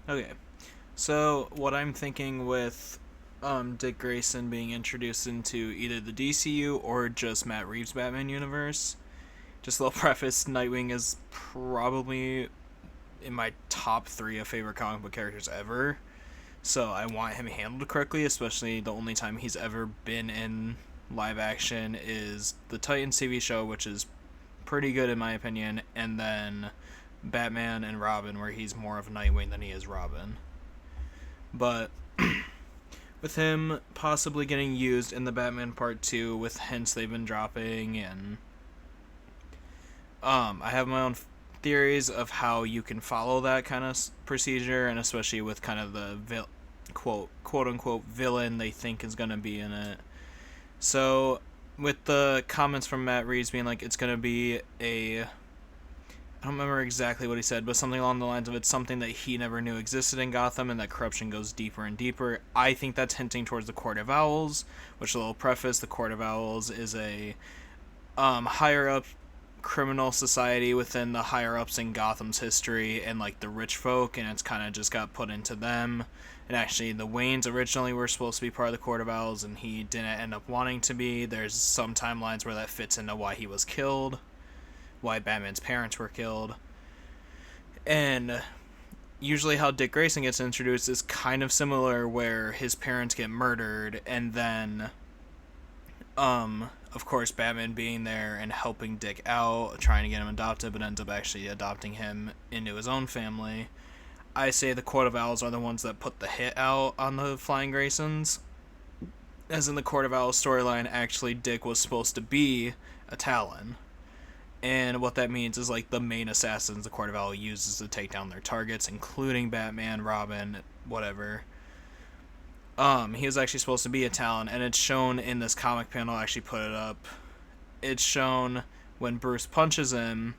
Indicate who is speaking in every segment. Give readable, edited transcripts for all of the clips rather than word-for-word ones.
Speaker 1: Okay. So what I'm thinking with Dick Grayson being introduced into either the DCU or just Matt Reeves' Batman universe. Just a little preface: Nightwing is probably in my top three of favorite comic book characters ever. So I want him handled correctly, especially the only time he's ever been in live action is the Titans TV show, which is pretty good in my opinion, and then Batman and Robin, where he's more of Nightwing than he is Robin. But with him possibly getting used in the Batman Part 2 with hints they've been dropping, and I have my own theories of how you can follow that kind of procedure, and especially with kind of the quote unquote villain they think is going to be in it. So with the comments from Matt Reeves being like it's going to be a, I don't remember exactly what he said, but something along the lines of it's something that he never knew existed in Gotham and that corruption goes deeper and deeper. I think that's hinting towards the Court of Owls, which, a little preface, the Court of Owls is a higher up criminal society within the higher ups in Gotham's history and like the rich folk, and it's kind of just got put into them. And actually, the Waynes originally were supposed to be part of the Court of Owls, and he didn't end up wanting to be. There's some timelines where that fits into why he was killed, why Batman's parents were killed. And usually, how Dick Grayson gets introduced is kind of similar, where his parents get murdered, and then of course, Batman being there and helping Dick out, trying to get him adopted, but ends up actually adopting him into his own family. I say the Court of Owls are the ones that put the hit out on the Flying Graysons. As in the Court of Owls storyline, actually, Dick was supposed to be a Talon. And what that means is like the main assassins the Court of Owls uses to take down their targets, including Batman, Robin, whatever. He was actually supposed to be a Talon, and it's shown in this comic panel. I actually put it up. It's shown when Bruce punches him,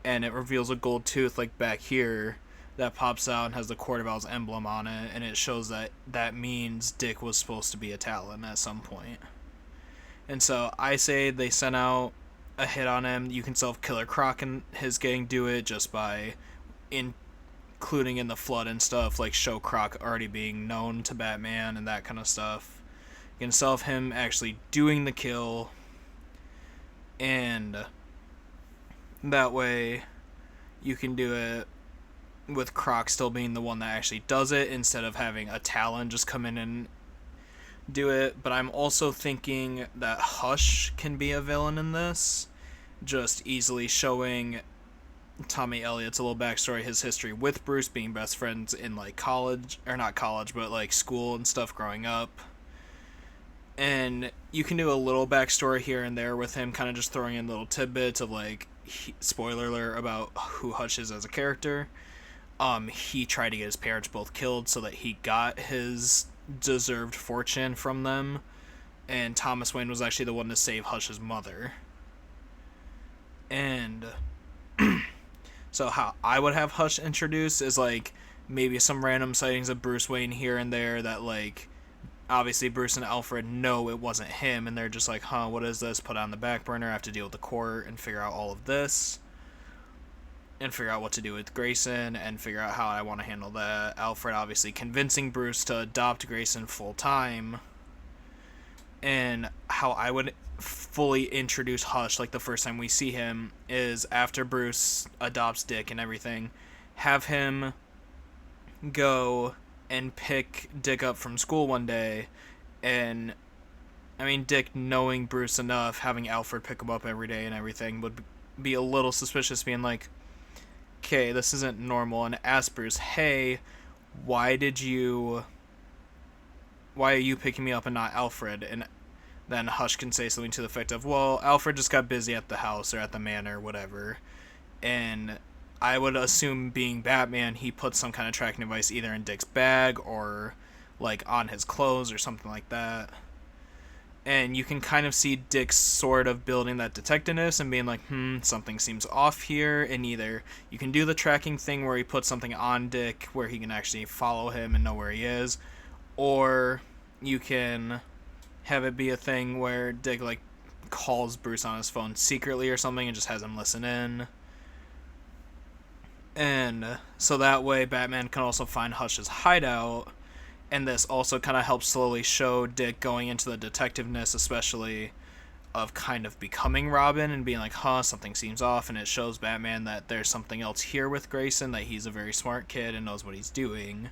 Speaker 1: and it reveals a gold tooth, like back here, that pops out and has the Court of Owls emblem on it, and it shows that that means Dick was supposed to be a Talon at some point. And so I say they sent out a hit on him. You can solve Killer Croc and his gang do it just by including in the flood and stuff, like show Croc already being known to Batman and that kind of stuff. You can solve him actually doing the kill, and that way you can do it with Croc still being the one that actually does it instead of having a Talon just come in and do it. But I'm also thinking that Hush can be a villain in this, just easily showing Tommy Elliott's a little backstory, his history with Bruce, being best friends in like college, or not college, but like school and stuff growing up. And you can do a little backstory here and there with him, kind of just throwing in little tidbits of like, spoiler alert about who Hush is as a character. He tried to get his parents both killed so that he got his deserved fortune from them, and Thomas Wayne was actually the one to save Hush's mother. And so how I would have Hush introduced is like maybe some random sightings of Bruce Wayne here and there that like obviously Bruce and Alfred know it wasn't him, and they're just like, huh, what is this? Put it on the back burner. I have to deal with the court and figure out all of this, and figure out what to do with Grayson, and figure out how I want to handle that. Alfred obviously convincing Bruce to adopt Grayson full time, and how I would fully introduce Hush, like the first time we see him, is after Bruce adopts Dick and everything, have him go and pick Dick up from school one day, and I mean, Dick knowing Bruce enough, having Alfred pick him up every day and everything, would be a little suspicious, being like, okay, this isn't normal, and ask Bruce, hey, why did you why are you picking me up and not Alfred? And then Hush can say something to the effect of, well, Alfred just got busy at the house or at the manor, whatever. And I would assume, being Batman, he puts some kind of tracking device either in Dick's bag or like on his clothes or something like that. And you can kind of see Dick sort of building that detectiveness and being like, something seems off here. And either you can do the tracking thing where he puts something on Dick where he can actually follow him and know where he is, or you can have it be a thing where Dick like calls Bruce on his phone secretly or something and just has him listen in. And so that way Batman can also find Hush's hideout, and this also kind of helps slowly show Dick going into the detectiveness, especially of kind of becoming Robin and being like, something seems off, and it shows Batman that there's something else here with Grayson, that he's a very smart kid and knows what he's doing.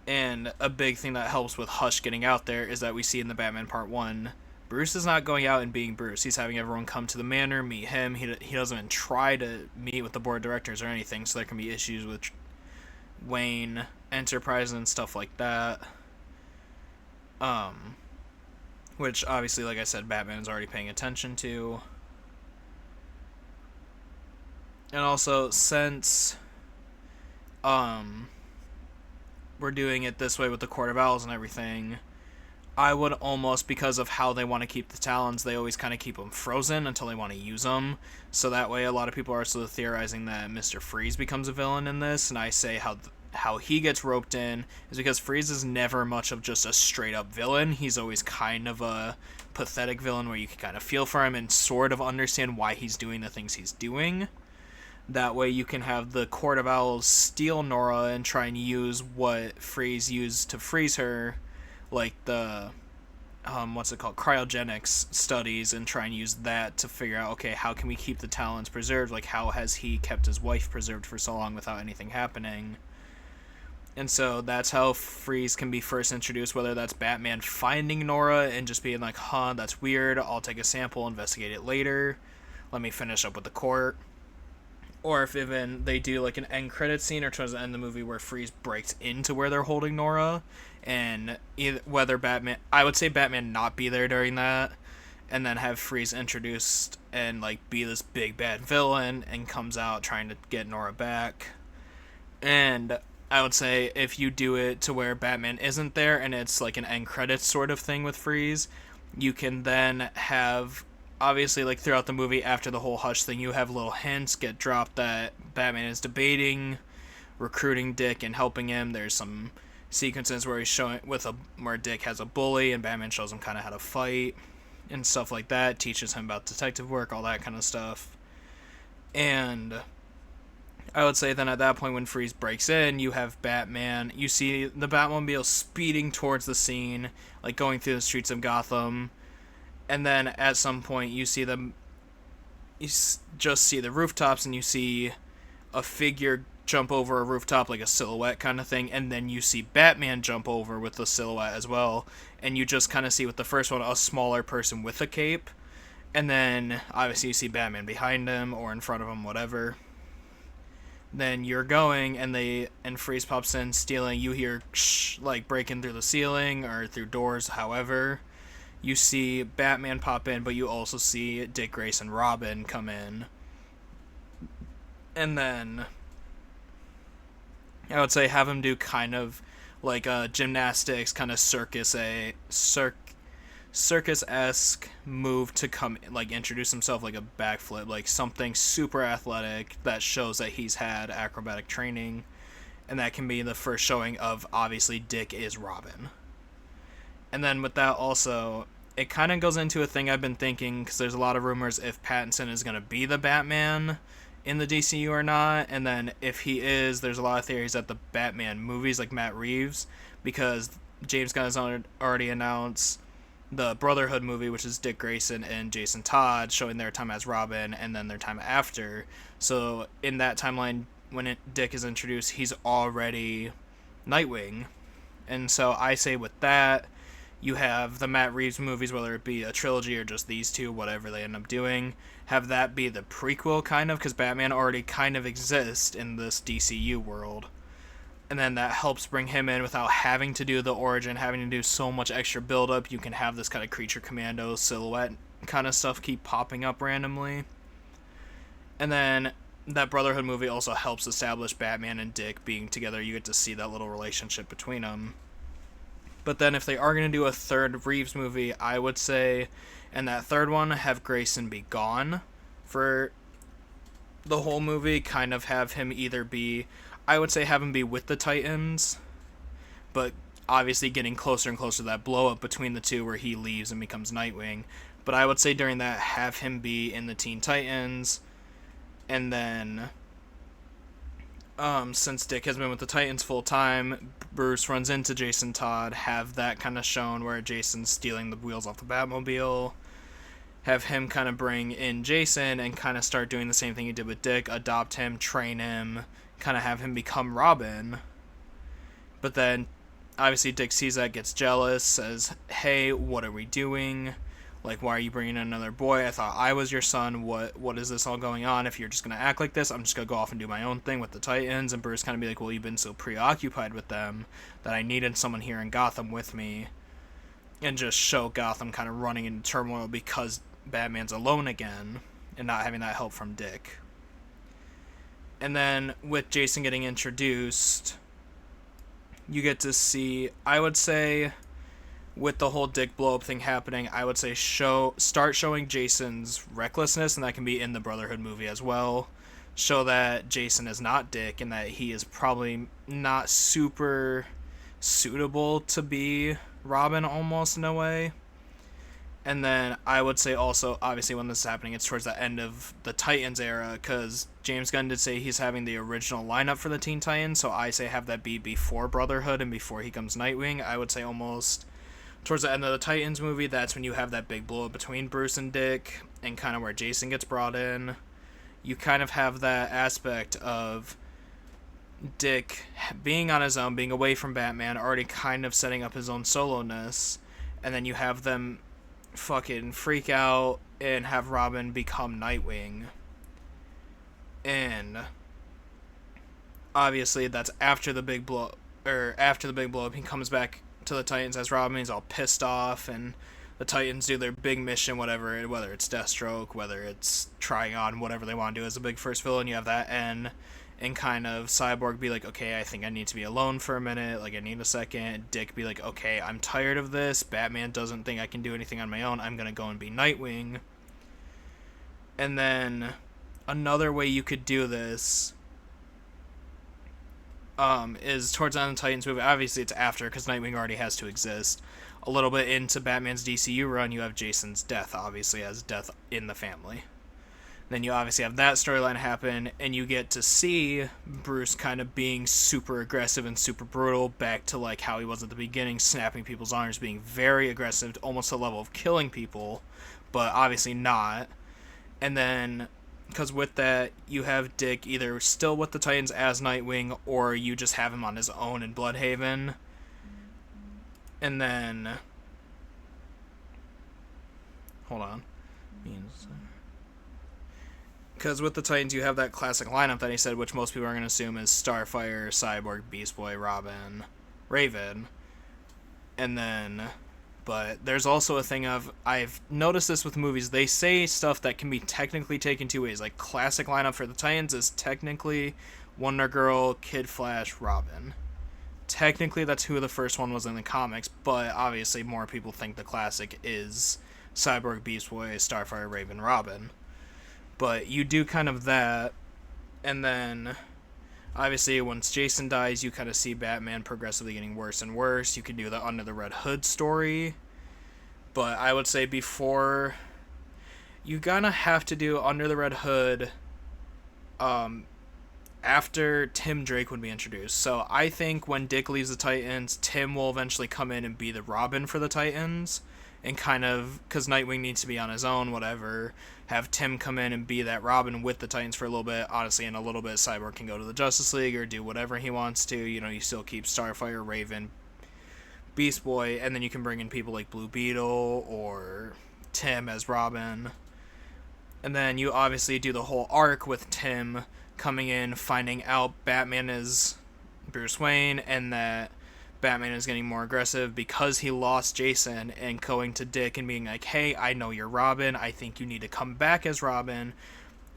Speaker 1: And a big thing that helps with Hush getting out there is that we see in the Batman Part 1, Bruce is not going out and being Bruce. He's having everyone come to the manor, meet him. He doesn't even try to meet with the board of directors or anything, so there can be issues with Wayne Enterprise and stuff like that. Which obviously, like I said, Batman is already paying attention to. And also, since we're doing it this way with the Court of Owls and everything, I would almost, because of how they want to keep the Talons, they always kind of keep them frozen until they want to use them. So that way, a lot of people are also theorizing that Mr. Freeze becomes a villain in this, and I say how he gets roped in is because Freeze is never much of just a straight up villain. He's always kind of a pathetic villain where you can kind of feel for him and sort of understand why he's doing the things he's doing. That way you can have the Court of Owls steal Nora and try and use what Freeze used to freeze her, like the cryogenics studies, and try and use that to figure out, okay, how can we keep the Talons preserved? Like, how has he kept his wife preserved for so long without anything happening? And so that's how Freeze can be first introduced, whether that's Batman finding Nora and just being like, that's weird, I'll take a sample, investigate it later, let me finish up with the court. Or if even they do like an end credit scene or towards the end of the movie where Freeze breaks into where they're holding Nora, and whether Batman, I would say Batman not be there during that, and then have Freeze introduced and like be this big bad villain and comes out trying to get Nora back. And I would say if you do it to where Batman isn't there and it's like an end credits sort of thing with Freeze, you can then have, obviously, like throughout the movie after the whole Hush thing, you have little hints get dropped that Batman is debating recruiting Dick and helping him. There's some sequences where he's showing where Dick has a bully and Batman shows him kind of how to fight and stuff like that, teaches him about detective work, all that kind of stuff. And I would say then at that point when Freeze breaks in, you have Batman, you see the Batmobile speeding towards the scene, like going through the streets of Gotham, and then at some point you see them, you just see the rooftops and you see a figure jump over a rooftop, like a silhouette kind of thing, and then you see Batman jump over with the silhouette as well, and you just kind of see with the first one a smaller person with a cape, and then obviously you see Batman behind him or in front of him, whatever. Then you're going and Freeze pops in stealing, you hear like breaking through the ceiling or through doors, however. You see Batman pop in, but you also see Dick Grayson Robin come in. And then I would say have him do kind of like a gymnastics, kind of circus-esque move to come, like introduce himself, like a backflip, like something super athletic that shows that he's had acrobatic training, and that can be the first showing of obviously Dick is Robin. And then with that also, it kind of goes into a thing I've been thinking, because there's a lot of rumors if Pattinson is going to be the Batman in the DCU or not, and then if he is, there's a lot of theories that the Batman movies, like Matt Reeves, because James Gunn has already announced the Brotherhood movie, which is Dick Grayson and Jason Todd showing their time as Robin and then their time after. So in that timeline, when Dick is introduced, he's already Nightwing. And so I say with that, you have the Matt Reeves movies, whether it be a trilogy or just these two, whatever they end up doing, have that be the prequel kind of, because Batman already kind of exists in this DCU world. And then that helps bring him in without having to do the origin, having to do so much extra build-up. You can have this kind of creature commando silhouette kind of stuff keep popping up randomly. And then that Brotherhood movie also helps establish Batman and Dick being together. You get to see that little relationship between them. But then if they are going to do a third Reeves movie, I would say, and that third one, have Grayson be gone for the whole movie. Kind of have him either be, I would say have him be with the Titans, but obviously getting closer and closer to that blow up between the two where he leaves and becomes Nightwing. But I would say during that, have him be in the Teen Titans, And then, since Dick has been with the Titans full time, Bruce runs into Jason Todd, have that kind of shown where Jason's stealing the wheels off the Batmobile, have him kind of bring in Jason and kind of start doing the same thing he did with Dick, adopt him, train him, kind of have him become Robin. But then, obviously, Dick sees that, gets jealous, says, hey, what are we doing? Like, why are you bringing in another boy? I thought I was your son. What is this all going on? If you're just going to act like this, I'm just going to go off and do my own thing with the Titans. And Bruce kind of be like, well, you've been so preoccupied with them that I needed someone here in Gotham with me. And just show Gotham kind of running into turmoil because Batman's alone again and not having that help from Dick. And then with Jason getting introduced, you get to see, I would say, with the whole Dick blow up thing happening, I would say start showing Jason's recklessness, and that can be in the Brotherhood movie as well. Show that Jason is not Dick and that he is probably not super suitable to be Robin, almost in a way. And then I would say also, obviously when this is happening, it's towards the end of the Titans era, because James Gunn did say he's having the original lineup for the Teen Titans, so I say have that be before Brotherhood and before he comes Nightwing. I would say almost towards the end of the Titans movie, that's when you have that big blow up between Bruce and Dick, and kind of where Jason gets brought in. You kind of have that aspect of Dick being on his own, being away from Batman, already kind of setting up his own solo-ness, and then you have them fucking freak out and have Robin become Nightwing. And obviously that's after the big blow up. He comes back to the Titans as Robin. He's all pissed off, and the Titans do their big mission, whether it's Deathstroke, whether it's Trigon, whatever they want to do as a big first villain. You have that end, and kind of Cyborg be like, okay, I think I need to be alone for a minute, like I need a second. Dick be like, okay, I'm tired of this, Batman doesn't think I can do anything on my own, I'm gonna go and be Nightwing. And then another way you could do this is towards the end of the Titans movie. Obviously it's after, because Nightwing already has to exist. A little bit into Batman's DCU run, you have Jason's death, obviously, as death in the family. Then you obviously have that storyline happen, and you get to see Bruce kind of being super aggressive and super brutal, back to like how he was at the beginning, snapping people's arms, being very aggressive, almost to the level of killing people, but obviously not. And then, because with that, you have Dick either still with the Titans as Nightwing, or you just have him on his own in Bloodhaven. And then, hold on, because with the Titans you have that classic lineup that he said, which most people are going to assume is Starfire, Cyborg, Beast Boy, Robin, Raven. And then, but there's also a thing of, I've noticed this with movies, they say stuff that can be technically taken two ways. Like, classic lineup for the Titans is technically Wonder Girl, Kid Flash, Robin. Technically that's who the first one was in the comics, but obviously more people think the classic is Cyborg, Beast Boy, Starfire, Raven, Robin. But you do kind of that, and then obviously once Jason dies, you kind of see Batman progressively getting worse and worse. You can do the Under the Red Hood story, but I would say before, you gonna have to do Under the Red Hood after Tim Drake would be introduced. So I think when Dick leaves the Titans, Tim will eventually come in and be the Robin for the Titans, and kind of, because Nightwing needs to be on his own, whatever, have Tim come in and be that Robin with the Titans for a little bit. Honestly, in a little bit, Cyborg can go to the Justice League or do whatever he wants to. You know, you still keep Starfire, Raven, Beast Boy, and then you can bring in people like Blue Beetle or Tim as Robin. And then you obviously do the whole arc with Tim coming in, finding out Batman is Bruce Wayne, and that Batman is getting more aggressive because he lost Jason, and going to Dick and being like, hey, I know you're Robin, I think you need to come back as Robin,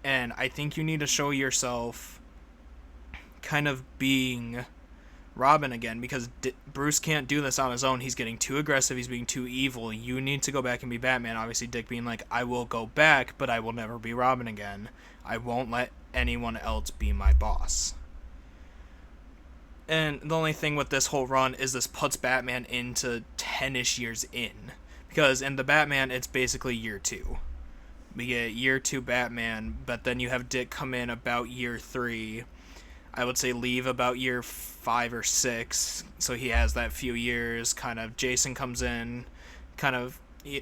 Speaker 1: and I think you need to show yourself kind of being Robin again, because Bruce can't do this on his own. He's getting too aggressive, he's being too evil, you need to go back and be Batman. Obviously Dick being like, I will go back, but I will never be Robin again. I won't let anyone else be my boss. And the only thing with this whole run is this puts Batman into 10-ish years in. Because in the Batman, it's basically year 2. We get year 2 Batman, but then you have Dick come in about year 3. I would say leave about year 5 or 6, so he has that few years. Kind of Jason comes in, kind of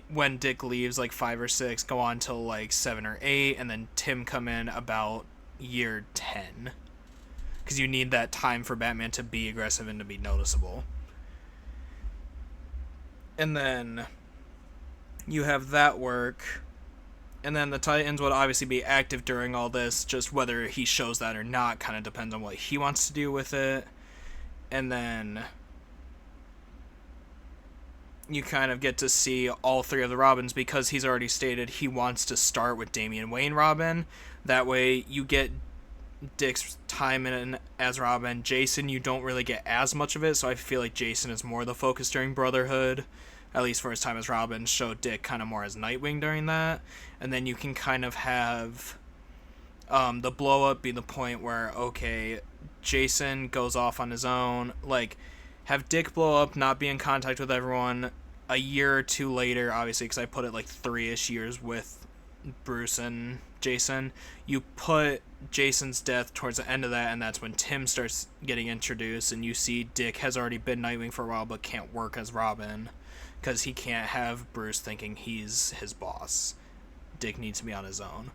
Speaker 1: when Dick leaves, like 5 or 6, go on till like 7 or 8, and then Tim come in about year 10. Because you need that time for Batman to be aggressive and to be noticeable. And then you have that work. And then the Titans would obviously be active during all this, just whether he shows that or not kind of depends on what he wants to do with it. And then you kind of get to see all 3 of the Robins because he's already stated he wants to start with Damian Wayne Robin. That way you get Dick's time in as Robin. Jason, you don't really get as much of it, so I feel like Jason is more the focus during Brotherhood, at least for his time as Robin. Show Dick kind of more as Nightwing during that. And then you can kind of have the blow up be the point where, okay, Jason goes off on his own, like have Dick blow up, not be in contact with everyone. A year or 2 later, obviously, because I put it like 3-ish years with Bruce and Jason, you put Jason's death towards the end of that, and that's when Tim starts getting introduced, and you see Dick has already been Nightwing for a while but can't work as Robin because he can't have Bruce thinking he's his boss. Dick needs to be on his own.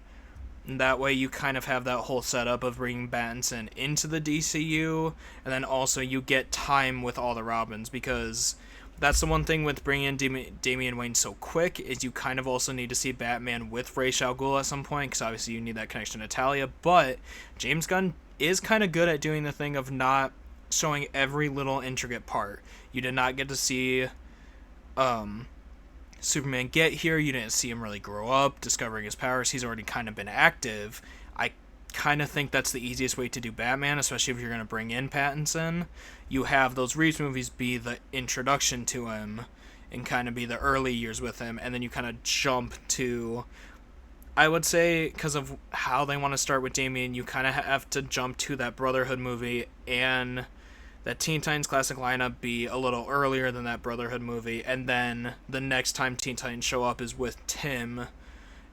Speaker 1: And that way you kind of have that whole setup of bringing Battinson into the DCU, and then also you get time with all the Robins, because that's the one thing with bringing in Damian Wayne so quick, is you kind of also need to see Batman with Ra's al Ghul at some point, because obviously you need that connection to Talia, but James Gunn is kind of good at doing the thing of not showing every little intricate part. You did not get to see Superman get here. You didn't see him really grow up, discovering his powers. He's already kind of been active. I kind of think that's the easiest way to do Batman, especially if you're going to bring in Pattinson. You have those Reeves movies be the introduction to him and kind of be the early years with him, and then you kind of jump to, I would say, because of how they want to start with Damian, you kind of have to jump to that Brotherhood movie and that Teen Titans Classic lineup be a little earlier than that Brotherhood movie, and then the next time Teen Titans show up is with Tim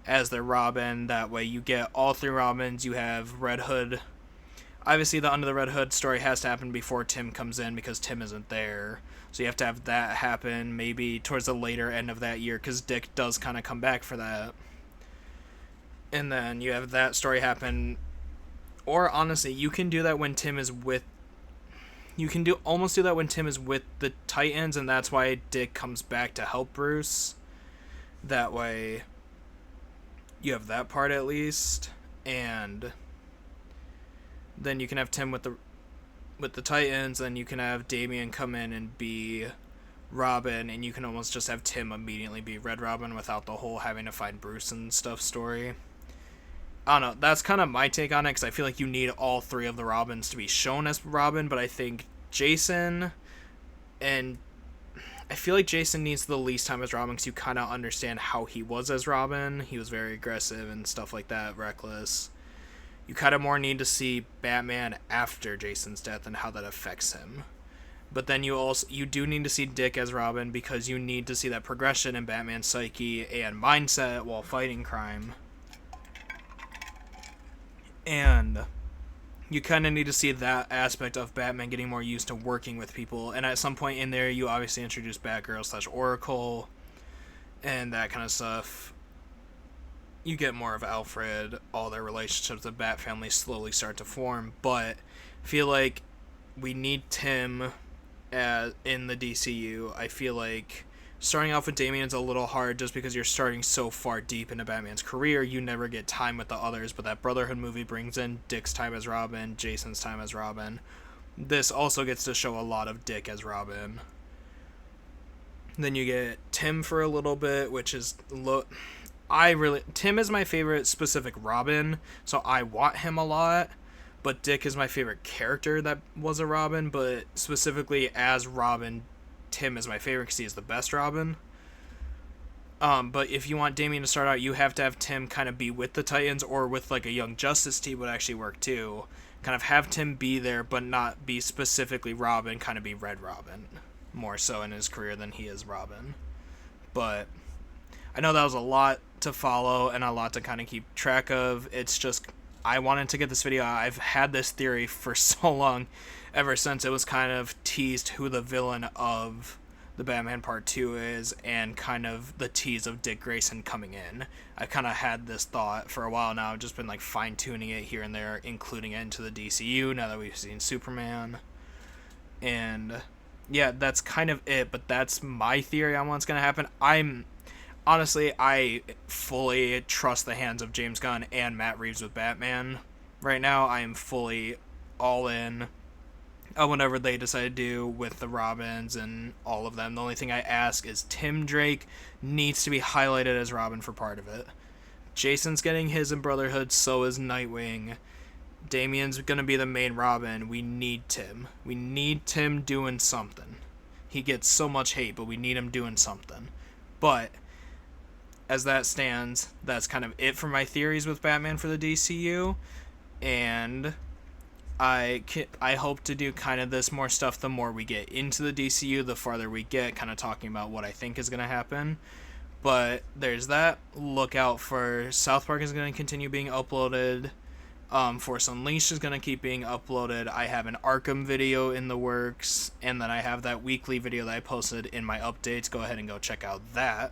Speaker 1: as their Robin. That way you get all 3 Robins. You have Red Hood. Obviously the Under the Red Hood story has to happen before Tim comes in, because Tim isn't there, so you have to have that happen maybe towards the later end of that year, because Dick does kind of come back for that. And then you have that story happen, or honestly you can do that when Tim is with almost do that when Tim is with the Titans, and that's why Dick comes back to help Bruce. That way you have that part at least, and then you can have Tim with the Titans, then you can have Damian come in and be Robin, and you can almost just have Tim immediately be Red Robin without the whole having to find Bruce and stuff story. I don't know, that's kind of my take on it, because I feel like you need all 3 of the Robins to be shown as Robin, but I think Jason, and I feel like Jason needs the least time as Robin, because you kind of understand how he was as Robin. He was very aggressive and stuff like that, reckless. You kind of more need to see Batman after Jason's death and how that affects him. But then you do need to see Dick as Robin, because you need to see that progression in Batman's psyche and mindset while fighting crime. And you kind of need to see that aspect of Batman getting more used to working with people. And at some point in there, you obviously introduce Batgirl / Oracle and that kind of stuff. You get more of Alfred, all their relationships, the Bat family slowly start to form. But I feel like we need Tim in the DCU. I feel like starting off with Damian's a little hard, just because you're starting so far deep into Batman's career. You never get time with the others, but that Brotherhood movie brings in Dick's time as Robin, Jason's time as Robin. This also gets to show a lot of Dick as Robin. Then you get Tim for a little bit, which is Tim is my favorite specific Robin, so I want him a lot. But Dick is my favorite character that was a Robin, but specifically as Robin, Tim is my favorite because he is the best Robin. But if you want Damian to start out, you have to have Tim kind of be with the Titans, or with like a Young Justice team would actually work too. Kind of have Tim be there, but not be specifically Robin, kind of be Red Robin, more so in his career than he is Robin. But I know that was a lot to follow and a lot to kind of keep track of. It's just, I wanted to get this video out. I've had this theory for so long, ever since it was kind of teased who the villain of the Batman Part 2 is, and kind of the tease of Dick Grayson coming in. I kind of had this thought for a while now. I've just been like fine-tuning it here and there, including it into the DCU now that we've seen Superman. And yeah, that's kind of it, but that's my theory on what's going to happen. Honestly, I fully trust the hands of James Gunn and Matt Reeves with Batman. Right now, I am fully all in whatever they decide to do with the Robins and all of them. The only thing I ask is Tim Drake needs to be highlighted as Robin for part of it. Jason's getting his in Brotherhood, so is Nightwing. Damian's going to be the main Robin. We need Tim. We need Tim doing something. He gets so much hate, but we need him doing something. But as that stands, that's kind of it for my theories with Batman for the DCU. And I hope to do kind of this more stuff the more we get into the DCU, the farther we get, kind of talking about what I think is going to happen. But there's that. Look out for South Park is going to continue being uploaded. Force Unleashed is going to keep being uploaded. I have an Arkham video in the works, and then I have that weekly video that I posted in my updates. Go ahead and go check out that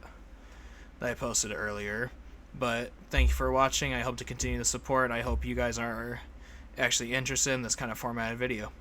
Speaker 1: I posted earlier. But thank you for watching. I hope to continue the support. I hope you guys are actually interested in this kind of formatted video.